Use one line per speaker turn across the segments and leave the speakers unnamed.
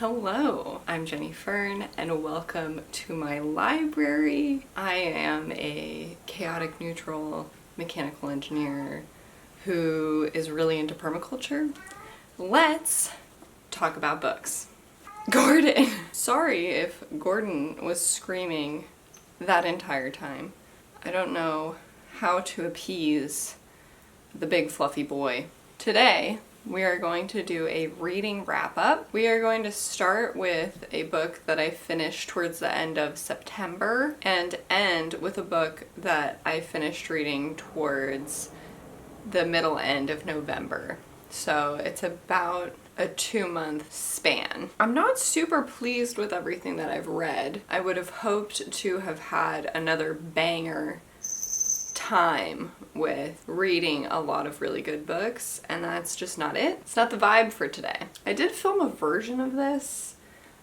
Hello, I'm Jenny Fern and welcome to my library. I am a chaotic neutral mechanical engineer who is really into permaculture. Let's talk about books. Gordon! Sorry if Gordon was screaming that entire time. I don't know how to appease the big fluffy boy. Today, we are going to do a reading wrap-up. We are going to start with a book that I finished towards the end of September and end with a book that I finished reading towards the middle end of November. So it's about a 2-month span. I'm not super pleased with everything that I've read. I would have hoped to have had another banger time with reading a lot of really good books, and that's just not it. It's not the vibe for today. I did film a version of this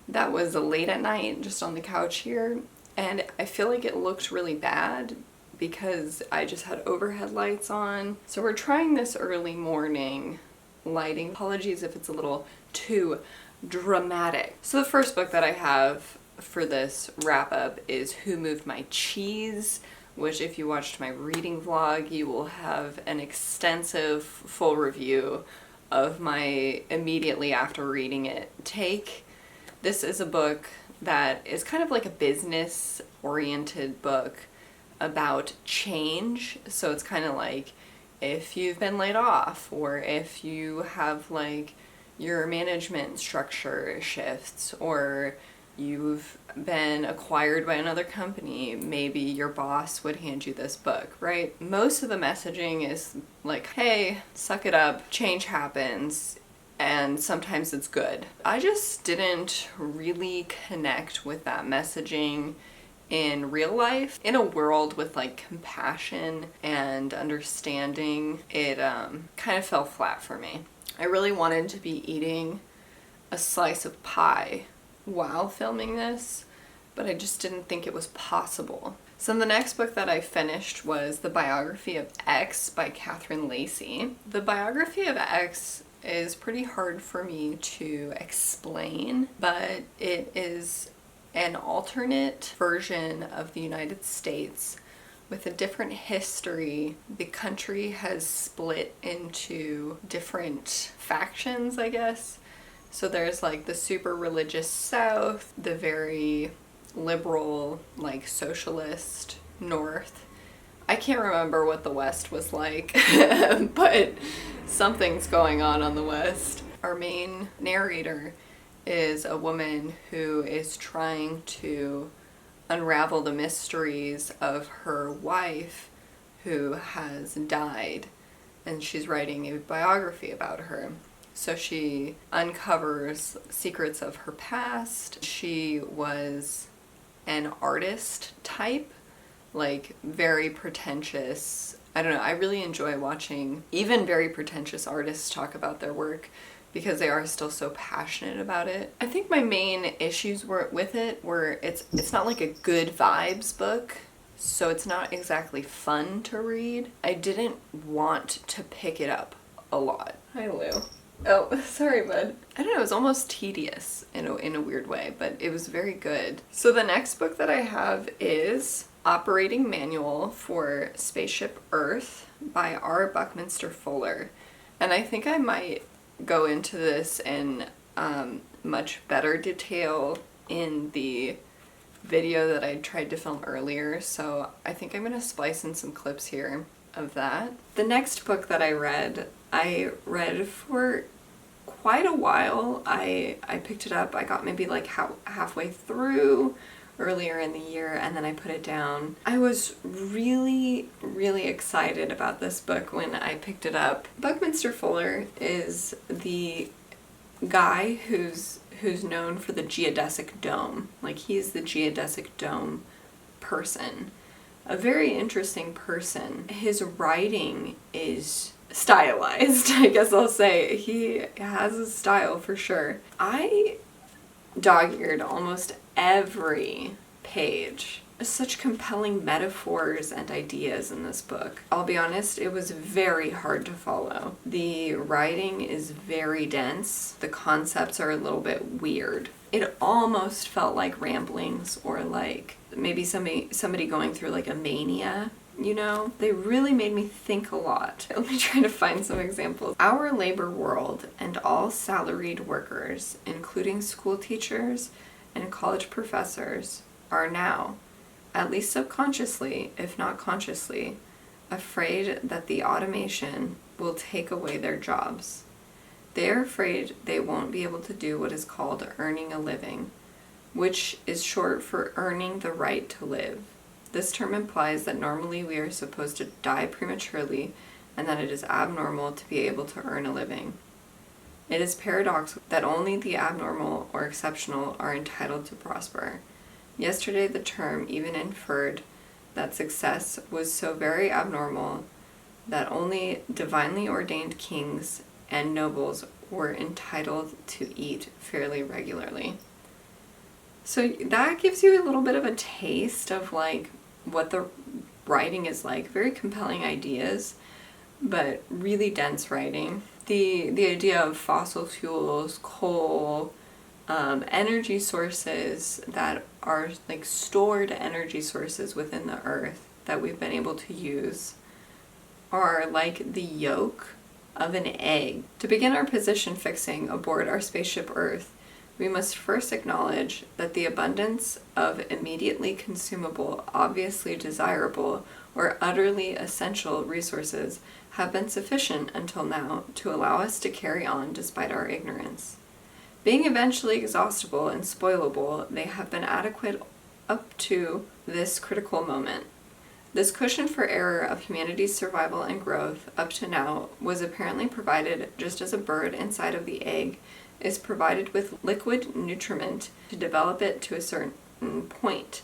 that was late at night just on the couch here, and I feel like it looked really bad because I just had overhead lights on. So we're trying this early morning lighting. Apologies if it's a little too dramatic. So the first book that I have for this wrap up is Who Moved My Cheese, which if you watched my reading vlog, you will have an extensive full review of my immediately after reading it take. This is a book that is kind of like a business-oriented book about change. So it's kind of like if you've been laid off, or if you have like your management structure shifts, or you've been acquired by another company, maybe your boss would hand you this book, right? Most of the messaging is like, hey, suck it up, change happens, and sometimes it's good. I just didn't really connect with that messaging in real life. In a world with like compassion and understanding, it kind of fell flat for me. I really wanted to be eating a slice of pie while filming this, but I just didn't think it was possible. So the next book that I finished was The Biography of X by Catherine Lacey. The Biography of X is pretty hard for me to explain, but it is an alternate version of the United States with a different history. The country has split into different factions, I guess. So there's like the super religious South, the very liberal, like socialist North. I can't remember what the West was like, but something's going on the West. Our main narrator is a woman who is trying to unravel the mysteries of her wife who has died, and she's writing a biography about her. So she uncovers secrets of her past. She was an artist type, like very pretentious. I don't know, I really enjoy watching even very pretentious artists talk about their work because they are still so passionate about it. I think my main issues with it were it's not like a good vibes book, so it's not exactly fun to read. I didn't want to pick it up a lot. Hi, Lou. Oh, sorry, bud. I don't know, it was almost tedious in a weird way, but it was very good. So the next book that I have is Operating Manual for Spaceship Earth by R. Buckminster Fuller. And I think I might go into this in much better detail in the video that I tried to film earlier, so I think I'm gonna splice in some clips here of that. The next book that I read for quite a while. I picked it up, I got maybe like halfway through earlier in the year, and then I put it down. I was really, really excited about this book when I picked it up. Buckminster Fuller is the guy who's known for the geodesic dome. Like, he's the geodesic dome person. A very interesting person. His writing is stylized, I guess I'll say. He has a style for sure. I dog-eared almost every page such compelling metaphors and ideas in this book. I'll be honest, it was very hard to follow. The writing is very dense. The concepts are a little bit weird. It almost felt like ramblings, or like maybe somebody going through like a mania. You know, they really made me think a lot. Let me try to find some examples. Our labor world and all salaried workers, including school teachers and college professors, are now, at least subconsciously, if not consciously, afraid that the automation will take away their jobs. They are afraid they won't be able to do what is called earning a living, which is short for earning the right to live. This term implies that normally we are supposed to die prematurely and that it is abnormal to be able to earn a living. It is paradoxical that only the abnormal or exceptional are entitled to prosper. Yesterday the term even inferred that success was so very abnormal that only divinely ordained kings and nobles were entitled to eat fairly regularly. So that gives you a little bit of a taste of like what the writing is like. Very compelling ideas, but really dense writing. The idea of fossil fuels, coal, energy sources that are like stored energy sources within the earth that we've been able to use are like the yolk of an egg. To begin our position fixing aboard our spaceship Earth, we must first acknowledge that the abundance of immediately consumable, obviously desirable, or utterly essential resources have been sufficient until now to allow us to carry on despite our ignorance. Being eventually exhaustible and spoilable, they have been adequate up to this critical moment. This cushion for error of humanity's survival and growth up to now was apparently provided just as a bird inside of the egg is provided with liquid nutriment to develop it to a certain point.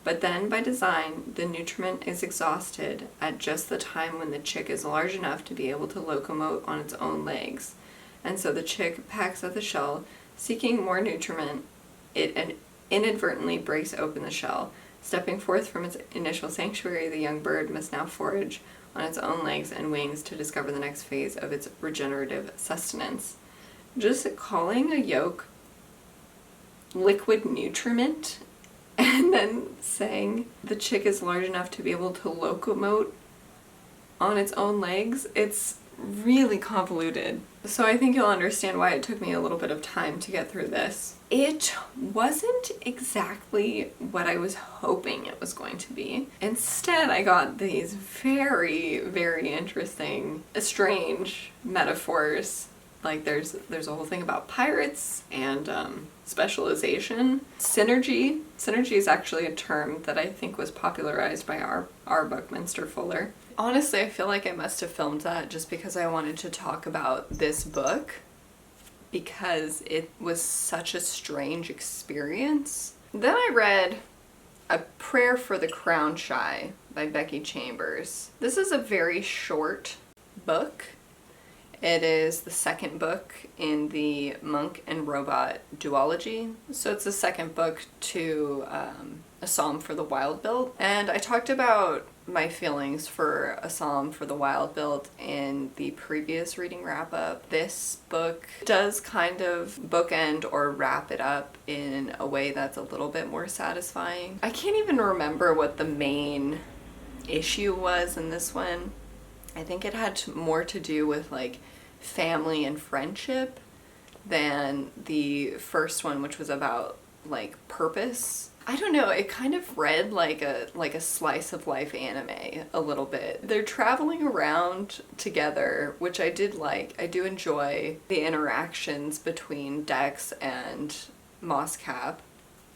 But then, by design, the nutriment is exhausted at just the time when the chick is large enough to be able to locomote on its own legs. And so the chick pecks at the shell, seeking more nutriment. It inadvertently breaks open the shell. Stepping forth from its initial sanctuary, the young bird must now forage on its own legs and wings to discover the next phase of its regenerative sustenance. Just calling a yolk liquid nutriment and then saying the chick is large enough to be able to locomote on its own legs, it's really convoluted. So I think you'll understand why it took me a little bit of time to get through this. It wasn't exactly what I was hoping it was going to be. Instead, I got these very, very interesting, strange metaphors. Like there's a whole thing about pirates and specialization. Synergy. Synergy is actually a term that I think was popularized by our Buckminster Fuller. Honestly, I feel like I must have filmed that just because I wanted to talk about this book, because it was such a strange experience. Then I read A Prayer for the Crown Shy by Becky Chambers. This is a very short book. It is the second book in the Monk and Robot duology. So it's the second book to A Psalm for the Wild-Built. And I talked about my feelings for A Psalm for the Wild-Built in the previous reading wrap-up. This book does kind of bookend or wrap it up in a way that's a little bit more satisfying. I can't even remember what the main issue was in this one. I think it had more to do with like family and friendship than the first one, which was about like purpose. I don't know, it kind of read like a slice of life anime a little bit. They're traveling around together, which I did like. I do enjoy the interactions between Dex and Mosscap.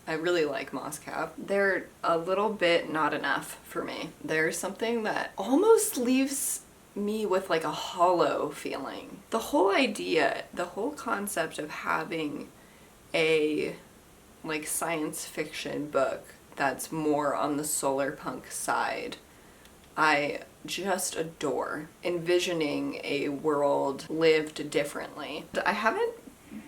I really like Mosscap. They're a little bit not enough for me. There's something that almost leaves me with like a hollow feeling. The whole idea, the whole concept of having a like science fiction book that's more on the solar punk side, I just adore. Envisioning a world lived differently. I haven't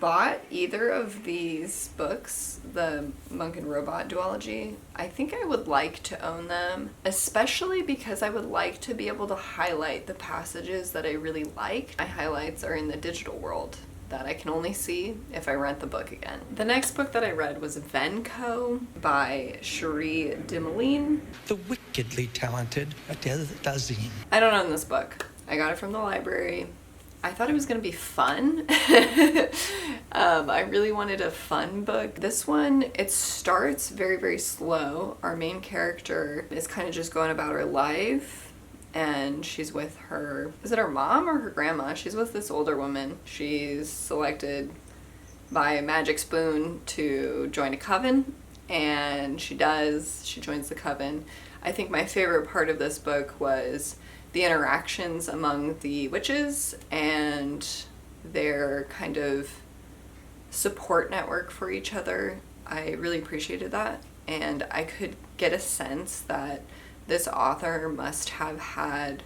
bought either of these books, the Monk and Robot duology. I think I would like to own them, especially because I would like to be able to highlight the passages that I really like. My highlights are in the digital world that I can only see if I rent the book again. The next book that I read was Venko by Cherie Dimeline.
The wickedly talented Adele Dazeem.
I don't own this book. I got it from the library. I thought it was going to be fun. I really wanted a fun book. This one, it starts very, very slow. Our main character is kind of just going about her life, and she's with her, is it her mom or her grandma? She's with this older woman. She's selected by a magic spoon to join a coven, and she does. She joins the coven. I think my favorite part of this book was the interactions among the witches and their kind of support network for each other. I really appreciated that, and I could get a sense that this author must have had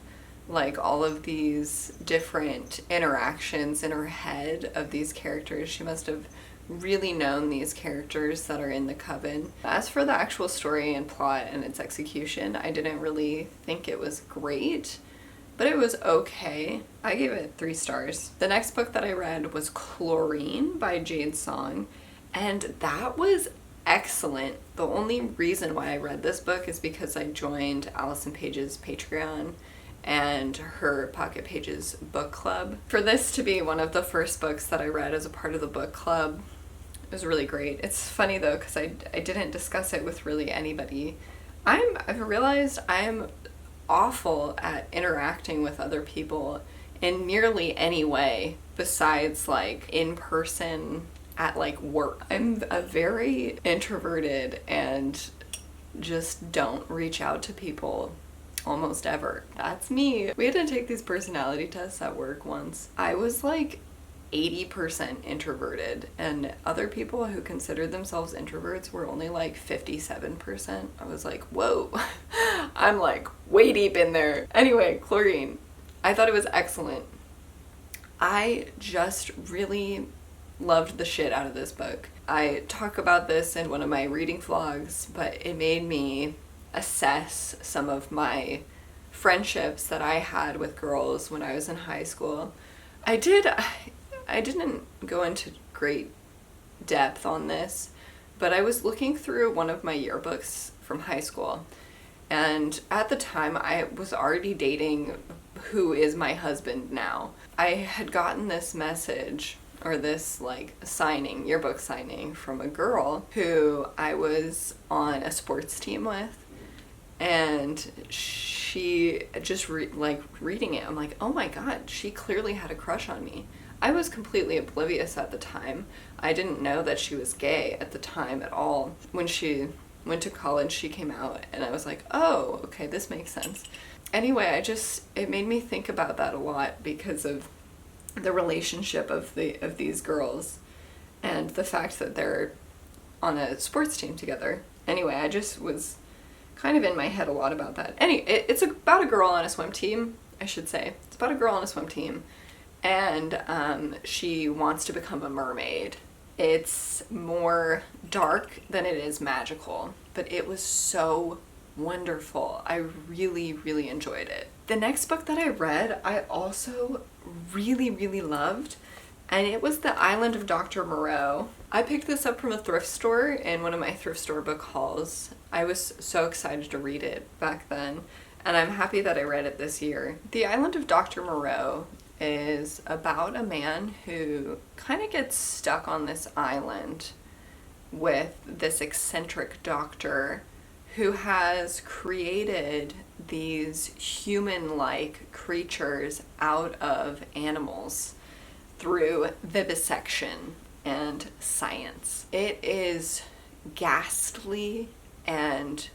like all of these different interactions in her head of these characters. She must have really known these characters that are in the coven. As for the actual story and plot and its execution, I didn't really think it was great, but it was okay. I gave it 3 stars. The next book that I read was Chlorine by Jade Song, and that was excellent. The only reason why I read this book is because I joined Allison Page's Patreon and her Pocket Pages book club. For this to be one of the first books that I read as a part of the book club, it was really great. It's funny though, because I didn't discuss it with really anybody. I've realized I'm awful at interacting with other people in nearly any way besides like in person at like work. I'm a very introverted and just don't reach out to people almost ever. That's me. We had to take these personality tests at work once. I was like 80% introverted, and other people who considered themselves introverts were only like 57%. I was like, whoa, I'm like way deep in there. Anyway, Chlorine. I thought it was excellent. I just really loved the shit out of this book. I talk about this in one of my reading vlogs, but it made me assess some of my friendships that I had with girls when I was in high school. I didn't go into great depth on this, but I was looking through one of my yearbooks from high school, and at the time I was already dating who is my husband now. I had gotten this message, or this like signing, yearbook signing, from a girl who I was on a sports team with, and she just reading it, I'm like, oh my god, she clearly had a crush on me. I was completely oblivious at the time. I didn't know that she was gay at the time at all. When she went to college, she came out, and I was like, oh, okay, this makes sense. Anyway, it made me think about that a lot because of the relationship of these girls and the fact that they're on a sports team together. Anyway, I just was kind of in my head a lot about that. It's about a girl on a swim team, I should say. It's about a girl on a swim team, and she wants to become a mermaid. It's more dark than it is magical, but it was so wonderful. I really, really enjoyed it. The next book that I read, I also really, really loved, and it was The Island of Dr. Moreau. I picked this up from a thrift store in one of my thrift store book hauls. I was so excited to read it back then, and I'm happy that I read it this year. The Island of Dr. Moreau is about a man who kind of gets stuck on this island with this eccentric doctor who has created these human-like creatures out of animals through vivisection and science. It is ghastly and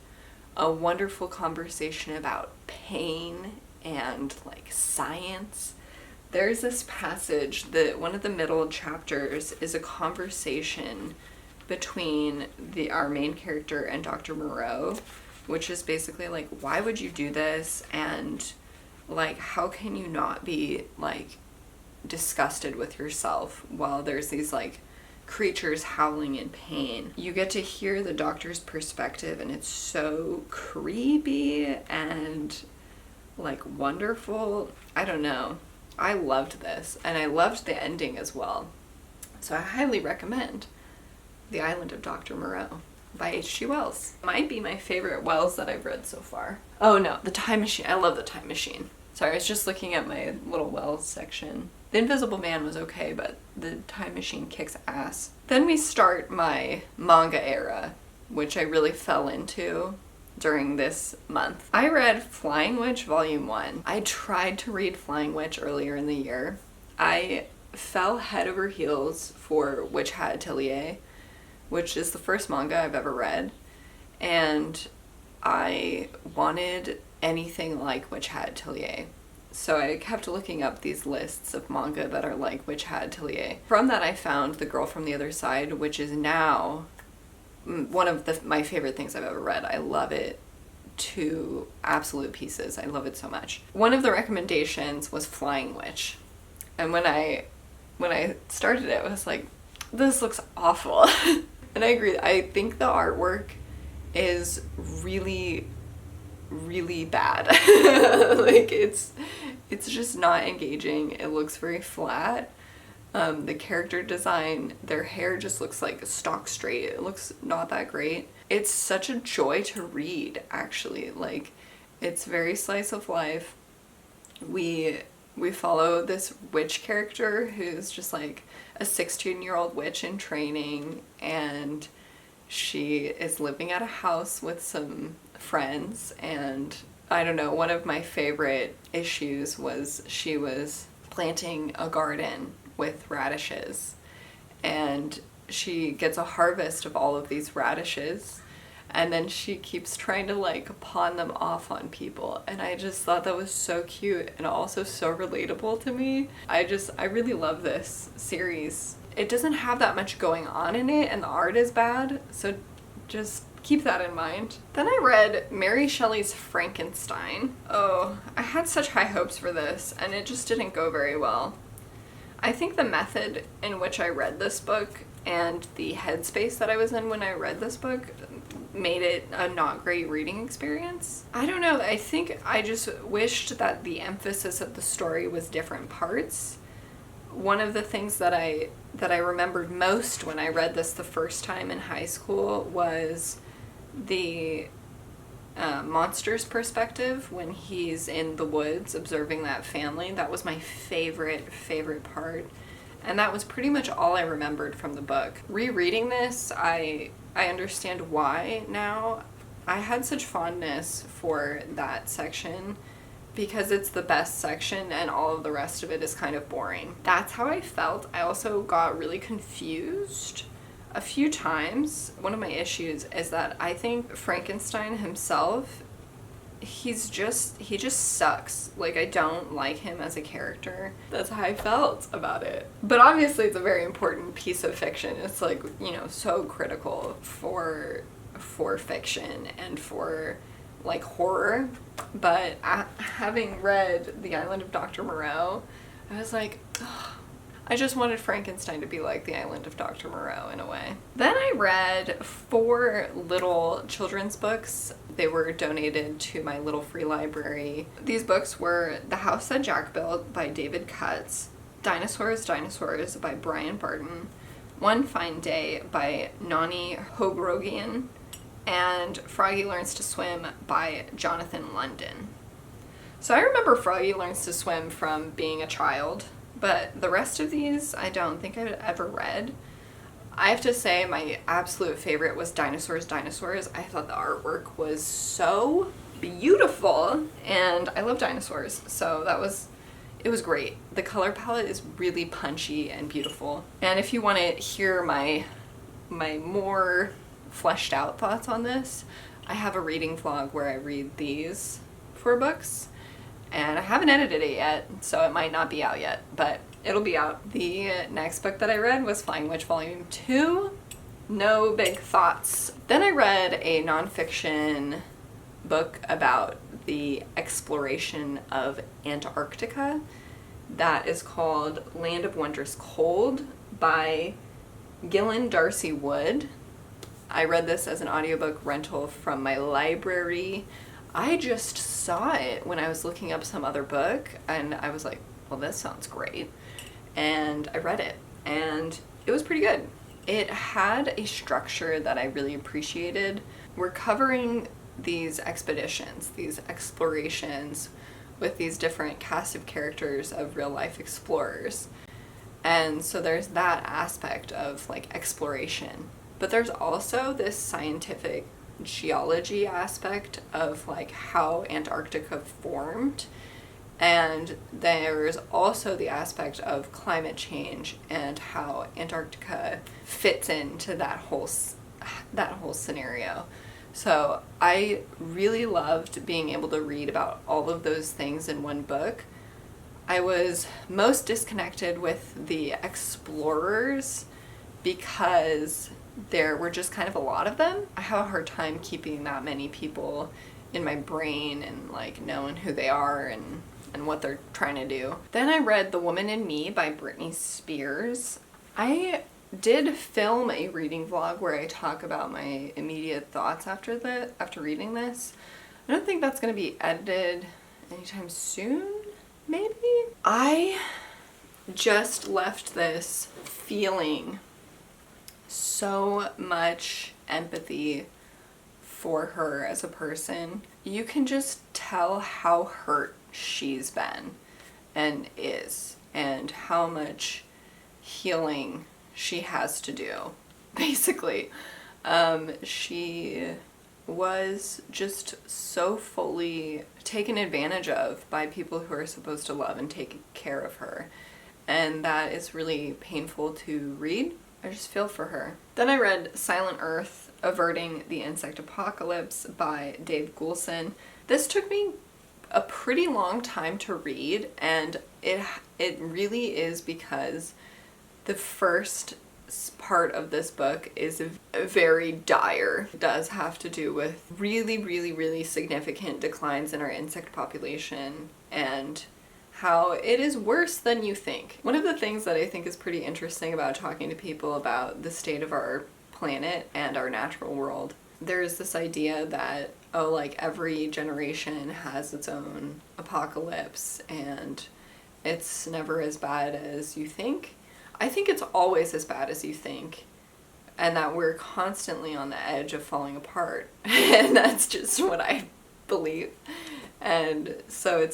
a wonderful conversation about pain and like science. There's this passage that one of the middle chapters is a conversation between our main character and Dr. Moreau, which is basically like, why would you do this? And like, how can you not be like disgusted with yourself while there's these like creatures howling in pain. You get to hear the doctor's perspective, and it's so creepy and like wonderful. I don't know. I loved this, and I loved the ending as well. So I highly recommend The Island of Dr. Moreau by H.G. Wells. Might be my favorite Wells that I've read so far. Oh no, The Time Machine. I love The Time Machine. Sorry, I was just looking at my little Wells section. The Invisible Man was okay, but The Time Machine kicks ass. Then we start my manga era, which I really fell into during this month. I read Flying Witch Volume 1. I tried to read Flying Witch earlier in the year. I fell head over heels for Witch Hat Atelier, which is the first manga I've ever read, and I wanted anything like Witch Hat Atelier. So I kept looking up these lists of manga that are like Witch Hat Atelier. From that I found The Girl from the Other Side, which is now one of my favorite things I've ever read. I love it to absolute pieces. I love it so much. One of the recommendations was Flying Witch. And when I started it, I was like, this looks awful. And I agree. I think the artwork is really, really bad. Like it's just not engaging. It looks very flat. The character design, their hair just looks like stock straight. It looks not that great. It's such a joy to read, actually. Like, it's very slice of life. We follow this witch character who's just like a 16-year-old witch in training, and she is living at a house with some friends, and I don't know, one of my favorite issues was she was planting a garden with radishes, and she gets a harvest of all of these radishes, and then she keeps trying to like pawn them off on people, and I just thought that was so cute and also so relatable to me. I really love this series. It doesn't have that much going on in it, and the art is bad, so just keep that in mind. Then I read Mary Shelley's Frankenstein. Oh, I had such high hopes for this, and it just didn't go very well. I think the method in which I read this book and the headspace that I was in when I read this book made it a not great reading experience. I don't know, I think I just wished that the emphasis of the story was different parts. One of the things that I remembered most when I read this the first time in high school was the monster's perspective when he's in the woods observing that family. That was my favorite part, and that was pretty much all I remembered from the book. Rereading this, I understand why now. I had such fondness for that section because it's the best section and all of the rest of it is kind of boring. That's how I felt. I also got really confused a few times. One of my issues is that I think Frankenstein himself, he just sucks. Like, I don't like him as a character. That's how I felt about it. But obviously it's a very important piece of fiction. It's like, you know, so critical for fiction and for like horror. But having read The Island of Dr. Moreau, I was like, ugh. I just wanted Frankenstein to be like The Island of Dr. Moreau in a way. Then I read 4 little children's books. They were donated to my little free library. These books were The House That Jack Built by David Cutts, Dinosaurs by Brian Barton, One Fine Day by Nani Hogrogian, and Froggy Learns to Swim by Jonathan London. So I remember Froggy Learns to Swim from being a child, but the rest of these I don't think I've ever read. I have to say my absolute favorite was Dinosaurs. I thought the artwork was so beautiful, and I love dinosaurs, so it was great. The color palette is really punchy and beautiful. And if you want to hear my more fleshed out thoughts on this, I have a reading vlog where I read these 4 books. And I haven't edited it yet, so it might not be out yet, but it'll be out. The next book that I read was Flying Witch Volume 2. No big thoughts. Then I read a nonfiction book about the exploration of Antarctica. that is called Land of Wondrous Cold by Gillen Darcy Wood. I read this as an audiobook rental from my library. I just saw it when I was looking up some other book, and I was like, well, this sounds great. And I read it, and it was pretty good. It had a structure that I really appreciated. We're covering these expeditions, these explorations with these different cast of characters of real life explorers. And so there's that aspect of like exploration. But there's also this scientific geology aspect of like how Antarctica formed. And there's also the aspect of climate change and how Antarctica fits into that whole scenario. So I really loved being able to read about all of those things in one book. I was most disconnected with the explorers because there were just kind of a lot of them. I have a hard time keeping that many people in my brain and like knowing who they are and what they're trying to do. Then I read The Woman in Me by Britney Spears. I did film a reading vlog where I talk about my immediate thoughts after reading this. I don't think that's going to be edited anytime soon, maybe? I just left this feeling so much empathy for her as a person. You can just tell how hurt she's been and is, and how much healing she has to do, basically. She was just so fully taken advantage of by people who are supposed to love and take care of her. And that is really painful to read. I just feel for her. Then I read Silent Earth, Averting the Insect Apocalypse by Dave Goulson. This took me a pretty long time to read, and it really is because the first part of this book is very dire. It does have to do with really, really, really significant declines in our insect population and how it is worse than you think. One of the things that I think is pretty interesting about talking to people about the state of our planet and our natural world, there's this idea that, oh, like every generation has its own apocalypse and it's never as bad as you think. I think it's always as bad as you think, and that we're constantly on the edge of falling apart. And that's just what I believe. And so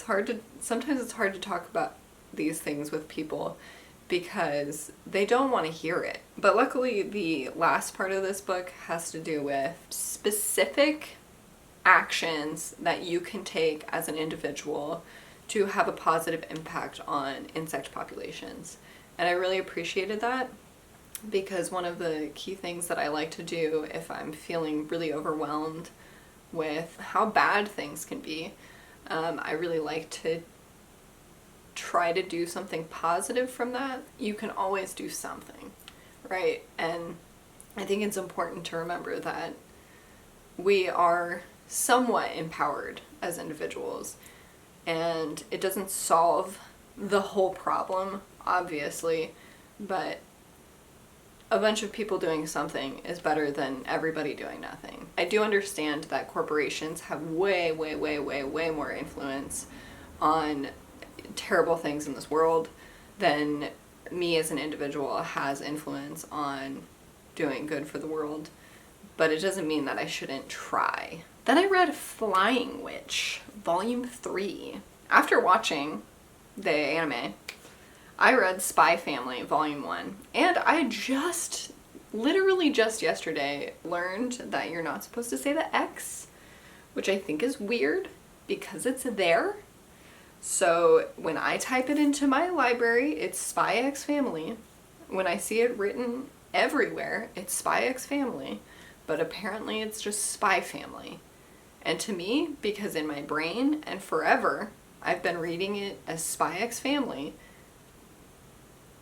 sometimes it's hard to talk about these things with people because they don't want to hear it. But luckily the last part of this book has to do with specific actions that you can take as an individual to have a positive impact on insect populations. And I really appreciated that, because one of the key things that I like to do if I'm feeling really overwhelmed with how bad things can be, I really like to try to do something positive from that. You can always do something, right? And I think it's important to remember that we are somewhat empowered as individuals, and it doesn't solve the whole problem, obviously, but a bunch of people doing something is better than everybody doing nothing. I do understand that corporations have way, way, way, way, way more influence on terrible things in this world than me as an individual has influence on doing good for the world, but it doesn't mean that I shouldn't try. Then I read Flying Witch, Volume 3. After watching the anime, I read Spy Family, Volume 1, and I literally just yesterday learned that you're not supposed to say the X, which I think is weird because it's there. So when I type it into my library, it's Spy X Family. When I see it written everywhere, it's Spy X Family, but apparently it's just Spy Family. And to me, because in my brain and forever, I've been reading it as Spy X Family,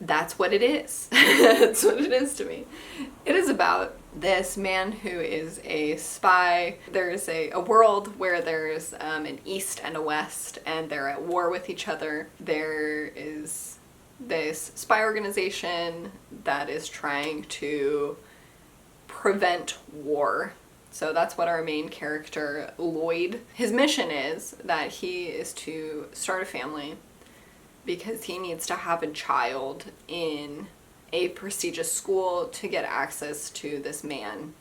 that's what it is. That's what it is to me. It is about this man who is a spy. There's a world where there's an east and a west, and they're at war with each other. There is this spy organization that is trying to prevent war. So that's what our main character, Lloyd, his mission is that he is to start a family because he needs to have a child in a prestigious school to get access to this man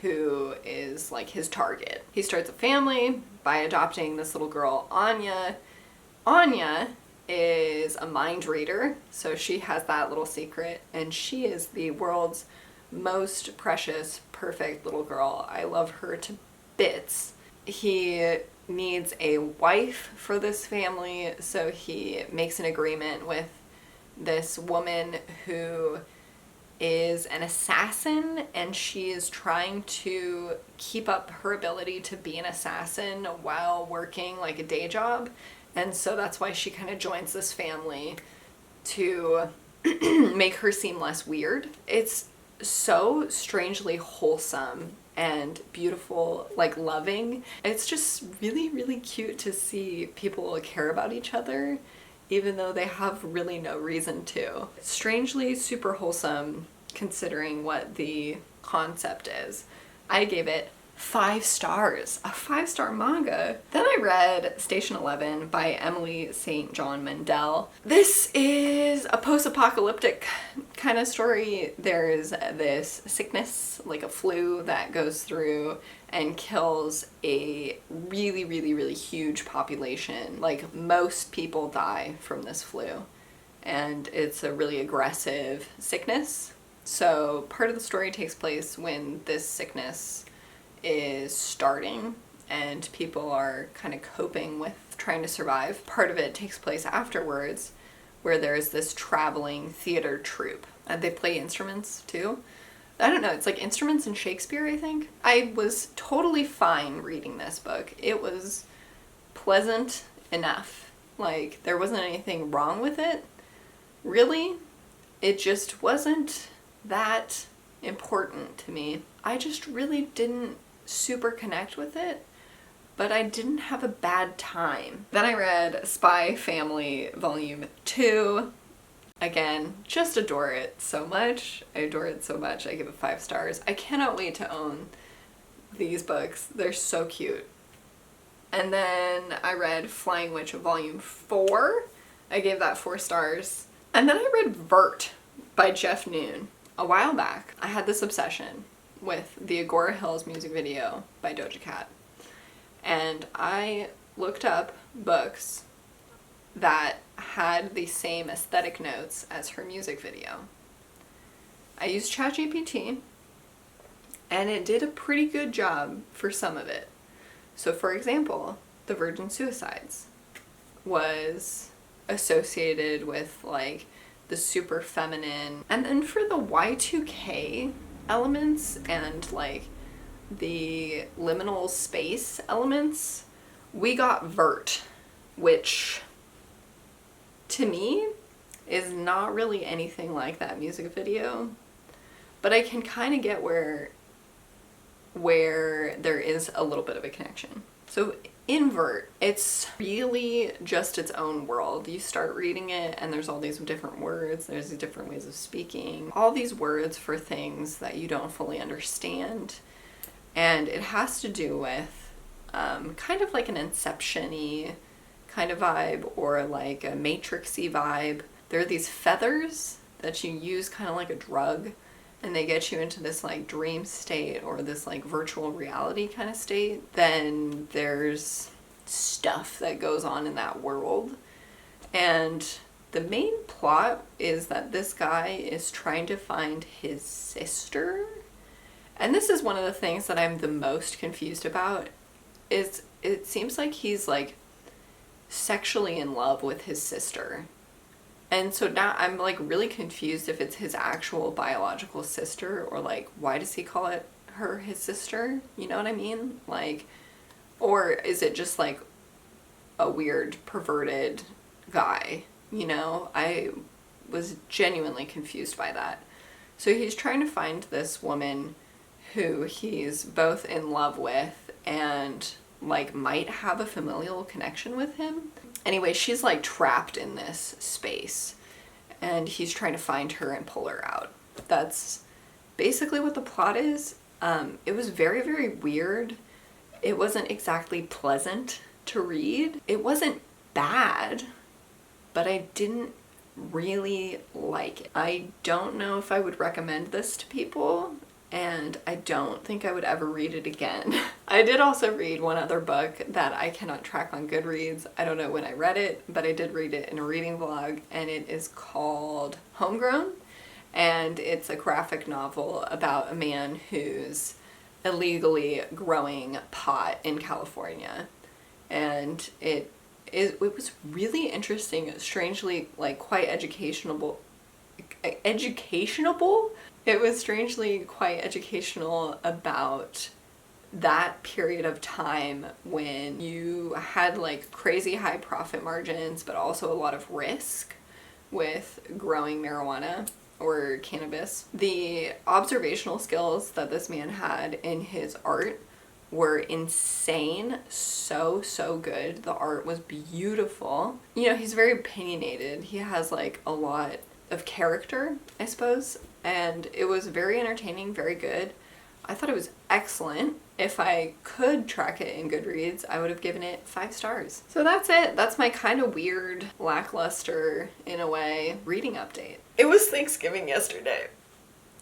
who is like his target. He starts a family by adopting this little girl, Anya. Anya is a mind reader, so she has that little secret, and she is the world's most precious, perfect little girl. I love her to bits. He needs a wife for this family, so he makes an agreement with this woman who is an assassin, and she is trying to keep up her ability to be an assassin while working like a day job. And so that's why she kind of joins this family to make her seem less weird. It's so strangely wholesome and beautiful, like loving. It's just really, really cute to see people care about each other even though they have really no reason to. Strangely super wholesome considering what the concept is. I gave it 5 stars, a 5-star manga. Then I read Station 11 by Emily St. John Mandel. This is a post-apocalyptic kind of story. There's this sickness, like a flu, that goes through and kills a really, really, really huge population. Like, most people die from this flu, and it's a really aggressive sickness. So part of the story takes place when this sickness is starting and people are kind of coping with trying to survive. Part of it takes place afterwards, where there's this traveling theater troupe, and they play instruments too. I don't know, it's like instruments in Shakespeare, I think. I was totally fine reading this book. It was pleasant enough. Like, there wasn't anything wrong with it, really. It just wasn't that important to me. I just really didn't super connect with it, but I didn't have a bad time. Then I read Spy Family Volume 2. Again, just adore it so much. I adore it so much. I give it 5 stars. I cannot wait to own these books. They're so cute. And then I read Flying Witch Volume 4. I gave that 4 stars. And then I read Vert by Jeff Noon. A while back, I had this obsession with the Agora Hills music video by Doja Cat. And I looked up books that had the same aesthetic notes as her music video. I used ChatGPT, and it did a pretty good job for some of it. So for example, the Virgin Suicides was associated with like the super feminine, and then for the Y2K elements and like the liminal space elements, we got Vert, which to me is not really anything like that music video, but I can kind of get where there is a little bit of a connection. So in Vert, it's really just its own world. You start reading it and there's all these different words, there's these different ways of speaking, all these words for things that you don't fully understand. And it has to do with kind of like an Inception-y kind of vibe, or like a Matrix-y vibe. There are these feathers that you use kind of like a drug, and they get you into this like dream state or this like virtual reality kind of state. Then there's stuff that goes on in that world. And the main plot is that this guy is trying to find his sister. And this is one of the things that I'm the most confused about, is it seems like he's like sexually in love with his sister. And so now I'm like really confused if it's his actual biological sister, or like, why does he call it her his sister? You know what I mean? Like, or is it just like a weird perverted guy? You know, I was genuinely confused by that. So he's trying to find this woman who he's both in love with and like might have a familial connection with him. Anyway, she's like trapped in this space and he's trying to find her and pull her out. That's basically what the plot is. It was very, very weird. It wasn't exactly pleasant to read. It wasn't bad, but I didn't really like it. I don't know if I would recommend this to people, and I don't think I would ever read it again. I did also read one other book that I cannot track on Goodreads. I don't know when I read it, but I did read it in a reading vlog, and it is called Homegrown, and it's a graphic novel about a man who's illegally growing pot in California. And it was really interesting, strangely like quite educational. It was strangely quite educational about that period of time when you had like crazy high profit margins, but also a lot of risk with growing marijuana or cannabis. The observational skills that this man had in his art were insane. So good. The art was beautiful. You know, he's very opinionated. He has like a lot of character, I suppose, and it was very entertaining, very good. I thought it was excellent. If I could track it in Goodreads, I would have given it 5 stars. So that's it. That's my kind of weird, lackluster, in a way, reading update. It was Thanksgiving yesterday.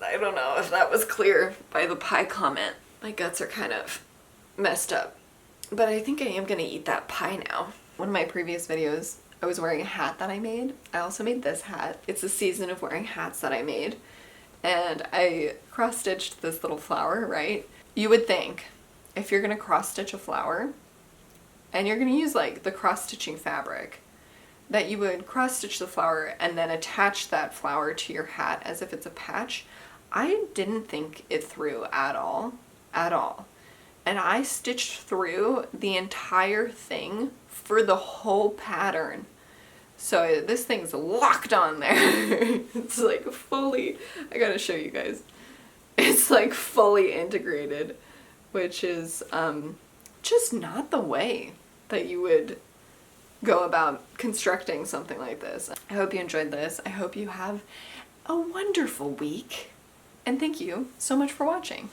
I don't know if that was clear by the pie comment. My guts are kind of messed up. But I think I am gonna eat that pie now. One of my previous videos, I was wearing a hat that I made. I also made this hat. It's a season of wearing hats that I made. And I cross-stitched this little flower, right? You would think if you're gonna cross-stitch a flower and you're gonna use like the cross-stitching fabric, that you would cross-stitch the flower and then attach that flower to your hat as if it's a patch. I didn't think it through at all. And I stitched through the entire thing for the whole pattern. So this thing's locked on there. It's like fully, I gotta show you guys. It's like fully integrated, which is just not the way that you would go about constructing something like this. I hope you enjoyed this. I hope you have a wonderful week. And thank you so much for watching.